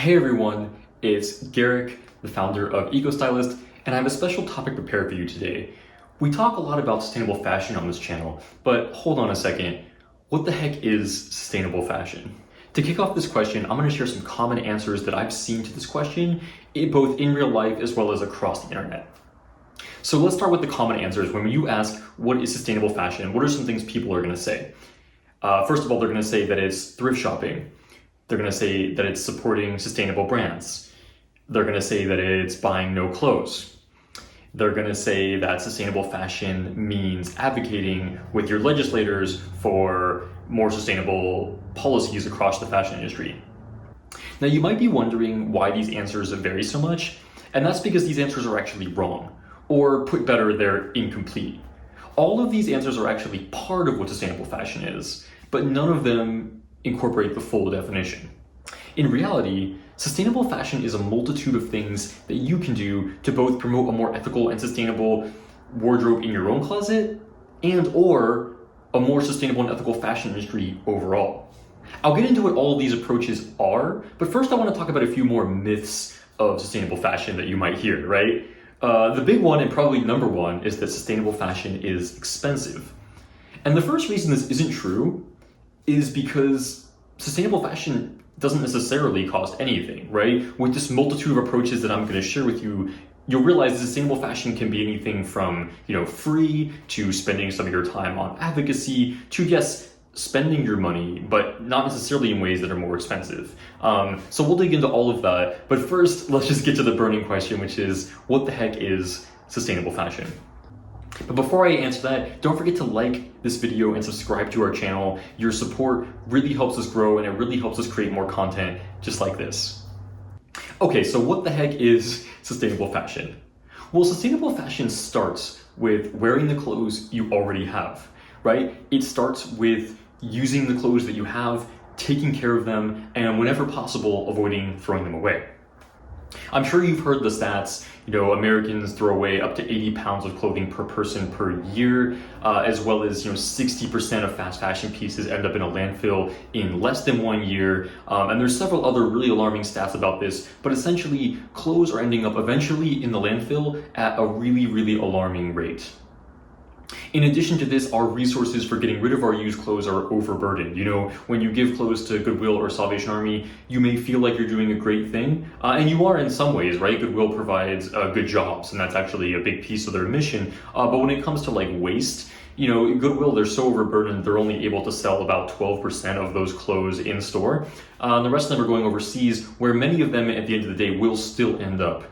Hey everyone, it's Garrick, the founder of Eco-Stylist, and I have a special topic prepared for you today. We talk a lot about sustainable fashion on this channel, but hold on a second. What the heck is sustainable fashion? To kick off this question, I'm going to share some common answers that I've seen to this question, both in real life as well as across the internet. So let's start with the common answers. When you ask what is sustainable fashion, what are some things people are going to say? First of all, they're going to say that it's thrift shopping. They're going to say that it's supporting sustainable brands. They're going to say that it's buying no clothes. They're going to say that sustainable fashion means advocating with your legislators for more sustainable policies across the fashion industry. Now, you might be wondering why these answers vary so much, and that's because these answers are actually wrong, or put better, they're incomplete. All of these answers are actually part of what sustainable fashion is, but none of them incorporate the full definition. In reality, sustainable fashion is a multitude of things that you can do to both promote a more ethical and sustainable wardrobe in your own closet and or a more sustainable and ethical fashion industry overall. I'll get into what all of these approaches are, but first I want to talk about a few more myths of sustainable fashion that you might hear, right? The big one, and probably number one, is that sustainable fashion is expensive. And the first reason this isn't true is because sustainable fashion doesn't necessarily cost anything, right? With this multitude of approaches that I'm going to share with you, you'll realize that sustainable fashion can be anything from, free to spending some of your time on advocacy to, yes, spending your money, but not necessarily in ways that are more expensive. So we'll dig into all of that. But first, let's just get to the burning question, which is, what the heck is sustainable fashion? But before I answer that, don't forget to like this video and subscribe to our channel. Your support really helps us grow and it really helps us create more content just like this. Okay, so what the heck is sustainable fashion? Well, sustainable fashion starts with wearing the clothes you already have, right? It starts with using the clothes that you have, taking care of them, and whenever possible, avoiding throwing them away. I'm sure you've heard the stats, Americans throw away up to 80 pounds of clothing per person per year, as well as, 60% of fast fashion pieces end up in a landfill in less than 1 year. And there's several other really alarming stats about this, but essentially clothes are ending up eventually in the landfill at a really, really alarming rate. In addition to this, our resources for getting rid of our used clothes are overburdened. When you give clothes to Goodwill or Salvation Army, you may feel like you're doing a great thing, and you are in some ways, right? Goodwill provides good jobs, and that's actually a big piece of their mission. But when it comes to waste, Goodwill, they're so overburdened, they're only able to sell about 12% of those clothes in store. The rest of them are going overseas, where many of them at the end of the day will still end up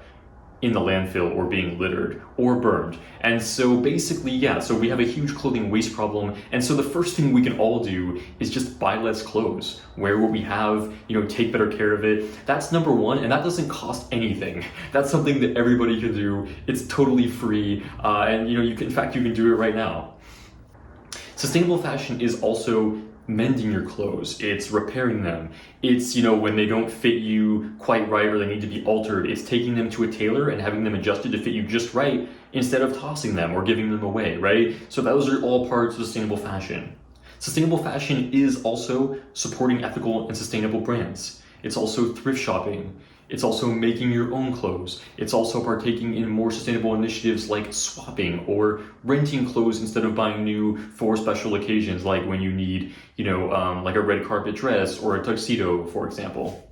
in the landfill or being littered or burned. And so basically, so we have a huge clothing waste problem. And so the first thing we can all do is just buy less clothes, wear what we have, take better care of it. That's number one, and that doesn't cost anything. That's something that everybody can do. It's totally free. And you can do it right now. Sustainable fashion is also mending your clothes. It's repairing them. It's, when they don't fit you quite right or they need to be altered, it's taking them to a tailor and having them adjusted to fit you just right instead of tossing them or giving them away, right? So those are all parts of sustainable fashion. Sustainable fashion is also supporting ethical and sustainable brands. It's also thrift shopping. It's also making your own clothes. It's also partaking in more sustainable initiatives like swapping or renting clothes instead of buying new for special occasions, like when you need, like a red carpet dress or a tuxedo, for example.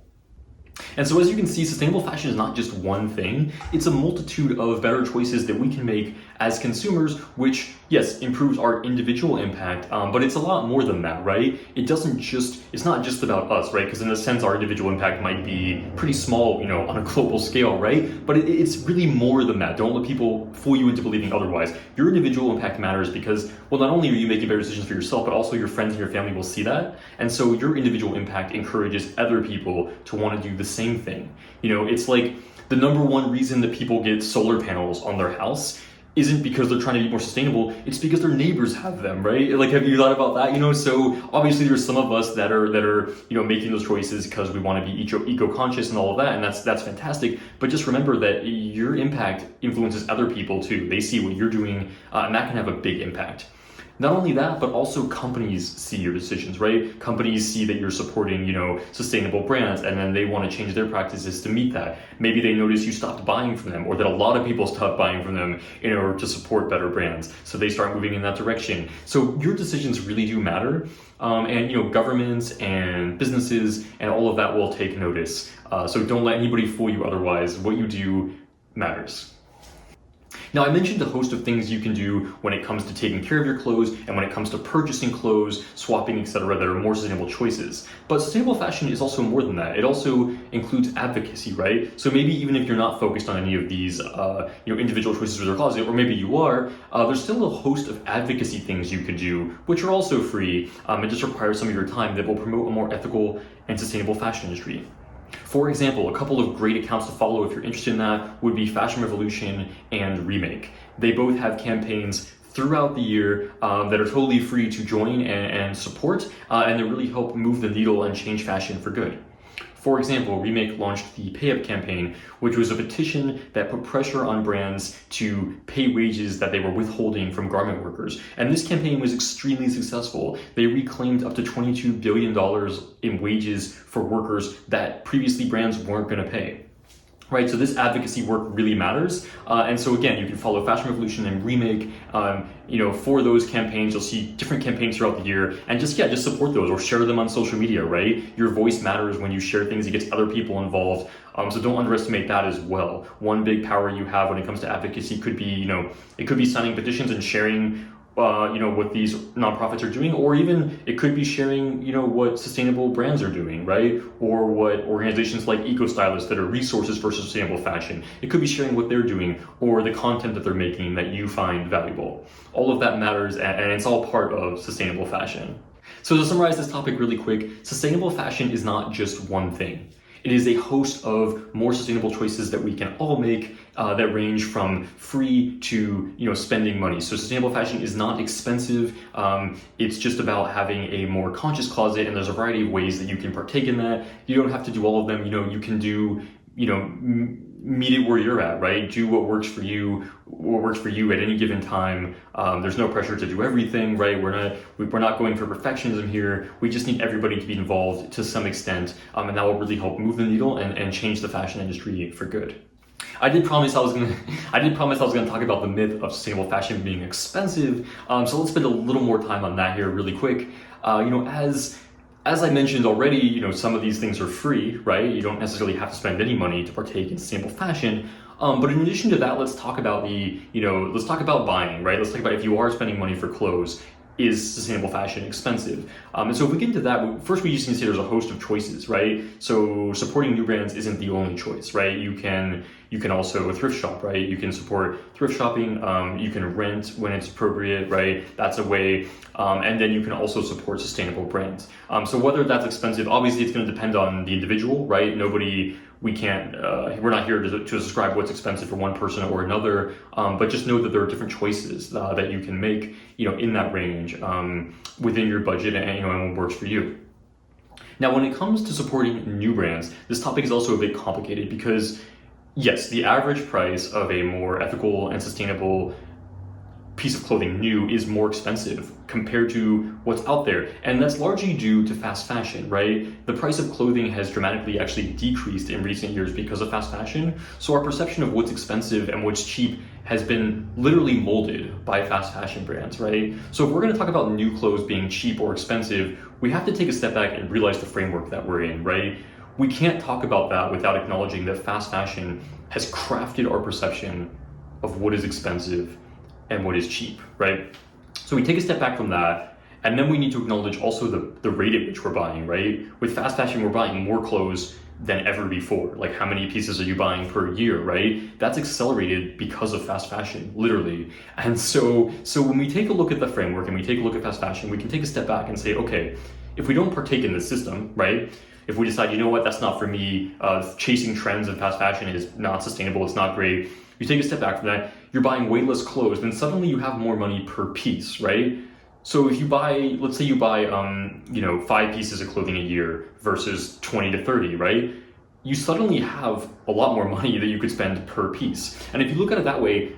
And so as you can see, sustainable fashion is not just one thing. It's a multitude of better choices that we can make as consumers, which, yes, improves our individual impact, but it's a lot more than that, right? It's not just about us, right? Because in a sense, our individual impact might be pretty small, on a global scale, right? But it's really more than that. Don't let people fool you into believing otherwise. Your individual impact matters because, well, not only are you making better decisions for yourself, but also your friends and your family will see that. And so your individual impact encourages other people to want to do the same thing. It's like the number one reason that people get solar panels on their house isn't because they're trying to be more sustainable, it's because their neighbors have them, right? Have you thought about that? So obviously there's some of us that are making those choices because we want to be eco-conscious and all of that, and that's fantastic. But just remember that your impact influences other people too. They see what you're doing, and that can have a big impact. Not only that, but also companies see your decisions, right? Companies see that you're supporting, sustainable brands, and then they want to change their practices to meet that. Maybe they notice you stopped buying from them, or that a lot of people stopped buying from them in order to support better brands. So they start moving in that direction. So your decisions really do matter. And governments and businesses and all of that will take notice. So don't let anybody fool you otherwise. What you do matters. Now, I mentioned a host of things you can do when it comes to taking care of your clothes and when it comes to purchasing clothes, swapping, etc., that are more sustainable choices. But sustainable fashion is also more than that. It also includes advocacy, right? So maybe even if you're not focused on any of these, individual choices for their closet, or maybe you are, there's still a host of advocacy things you could do, which are also free and just require some of your time that will promote a more ethical and sustainable fashion industry. For example, a couple of great accounts to follow if you're interested in that would be Fashion Revolution and Remake. They both have campaigns throughout the year that are totally free to join and support, and they really help move the needle and change fashion for good. For example, Remake launched the Pay Up campaign, which was a petition that put pressure on brands to pay wages that they were withholding from garment workers. And this campaign was extremely successful. They reclaimed up to $22 billion in wages for workers that previously brands weren't going to pay. Right, so this advocacy work really matters, and so again, you can follow Fashion Revolution and Remake. For those campaigns, you'll see different campaigns throughout the year, and just support those or share them on social media. Right, your voice matters when you share things; it gets other people involved. So don't underestimate that as well. One big power you have when it comes to advocacy could be, it could be signing petitions and sharing. What these nonprofits are doing, or even it could be sharing, what sustainable brands are doing, right? Or what organizations like Eco-Stylist that are resources for sustainable fashion. It could be sharing what they're doing or the content that they're making that you find valuable. All of that matters, and it's all part of sustainable fashion. So to summarize this topic really quick, sustainable fashion is not just one thing. It is a host of more sustainable choices that we can all make that range from free to spending money. So sustainable fashion is not expensive. It's just about having a more conscious closet, and there's a variety of ways that you can partake in that. You don't have to do all of them. You can do meet it where you're at, right? Do what works for you at any given time. There's no pressure to do everything, right? We're not going for perfectionism here. We just need everybody to be involved to some extent, and that will really help move the needle and change the fashion industry for good. I did promise I was gonna talk about the myth of sustainable fashion being expensive. So let's spend a little more time on that here really quick. As I mentioned already, some of these things are free, right? You don't necessarily have to spend any money to partake in sustainable fashion. But in addition to that, let's talk about buying, right? Let's talk about if you are spending money for clothes, is sustainable fashion expensive? And so if we get into that, first we just need to say there's a host of choices, right? So supporting new brands isn't the only choice, right? You can also thrift shop, right? You can support thrift shopping. You can rent when it's appropriate, right? That's a way. And then you can also support sustainable brands. So whether that's expensive, obviously it's going to depend on the individual, right? We're not here to describe what's expensive for one person or another, but just know that there are different choices that you can make, in that range, within your budget and what works for you. Now, when it comes to supporting new brands, this topic is also a bit complicated because, yes, the average price of a more ethical and sustainable piece of clothing new is more expensive compared to what's out there. And that's largely due to fast fashion, right? The price of clothing has dramatically actually decreased in recent years because of fast fashion. So our perception of what's expensive and what's cheap has been literally molded by fast fashion brands, right? So if we're going to talk about new clothes being cheap or expensive, we have to take a step back and realize the framework that we're in, right? We can't talk about that without acknowledging that fast fashion has crafted our perception of what is expensive and what is cheap, right? So we take a step back from that, and then we need to acknowledge also the rate at which we're buying, right? With fast fashion, we're buying more clothes than ever before. Like, how many pieces are you buying per year, right? That's accelerated because of fast fashion, literally. And so when we take a look at the framework and we take a look at fast fashion, we can take a step back and say, okay, if we don't partake in this system, right? If we decide, that's not for me, chasing trends in fast fashion is not sustainable, it's not great. You take a step back from that, you're buying way less clothes, then suddenly you have more money per piece, right? So if you buy, let's say you buy, 5 pieces of clothing a year versus 20 to 30, right? You suddenly have a lot more money that you could spend per piece. And if you look at it that way,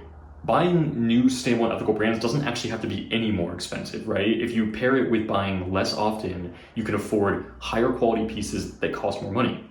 buying new sustainable and ethical brands doesn't actually have to be any more expensive, right? If you pair it with buying less often, you can afford higher quality pieces that cost more money.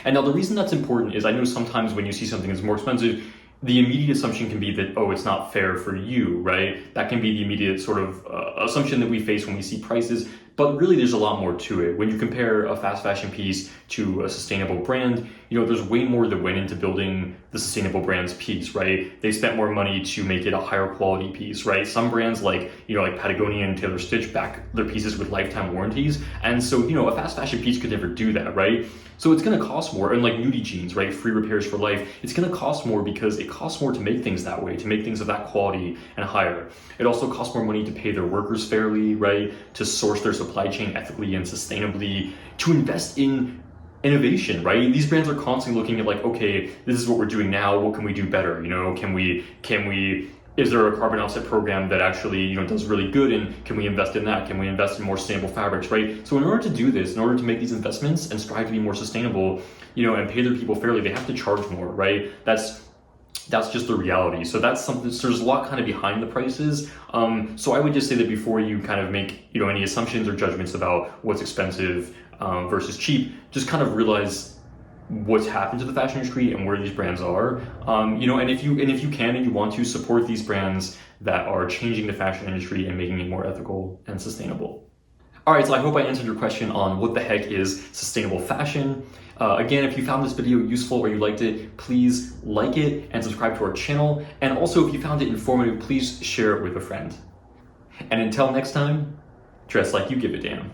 And now the reason that's important is I know sometimes when you see something that's more expensive, the immediate assumption can be that, oh, it's not fair for you, right? That can be the immediate sort of assumption that we face when we see prices. But really, there's a lot more to it. When you compare a fast fashion piece to a sustainable brand, there's way more that went into building the sustainable brand's piece, right? They spent more money to make it a higher quality piece, right? Some brands like Patagonia and Taylor Stitch back their pieces with lifetime warranties. And so, a fast fashion piece could never do that, right? So it's going to cost more. And like nudie jeans, right? Free repairs for life. It's going to cost more because it costs more to make things that way, to make things of that quality and higher. It also costs more money to pay their workers fairly, right? To source their supply chain ethically and sustainably, to invest in innovation, right? These brands are constantly looking at like, okay, this is what we're doing now. What can we do better? Can we is there a carbon offset program that actually, does really good, and can we invest in that? Can we invest in more sustainable fabrics, right? So in order to do this, in order to make these investments and strive to be more sustainable, and pay their people fairly, they have to charge more, right? That's just the reality. So that's something, so there's a lot kind of behind the prices. So I would just say that before you kind of make, any assumptions or judgments about what's expensive versus cheap, just kind of realize what's happened to the fashion industry and where these brands are. And if you can and you want to support these brands that are changing the fashion industry and making it more ethical and sustainable. All right, so I hope I answered your question on what the heck is sustainable fashion. Again, if you found this video useful or you liked it, please like it and subscribe to our channel. And also, if you found it informative, please share it with a friend. And until next time, dress like you give a damn.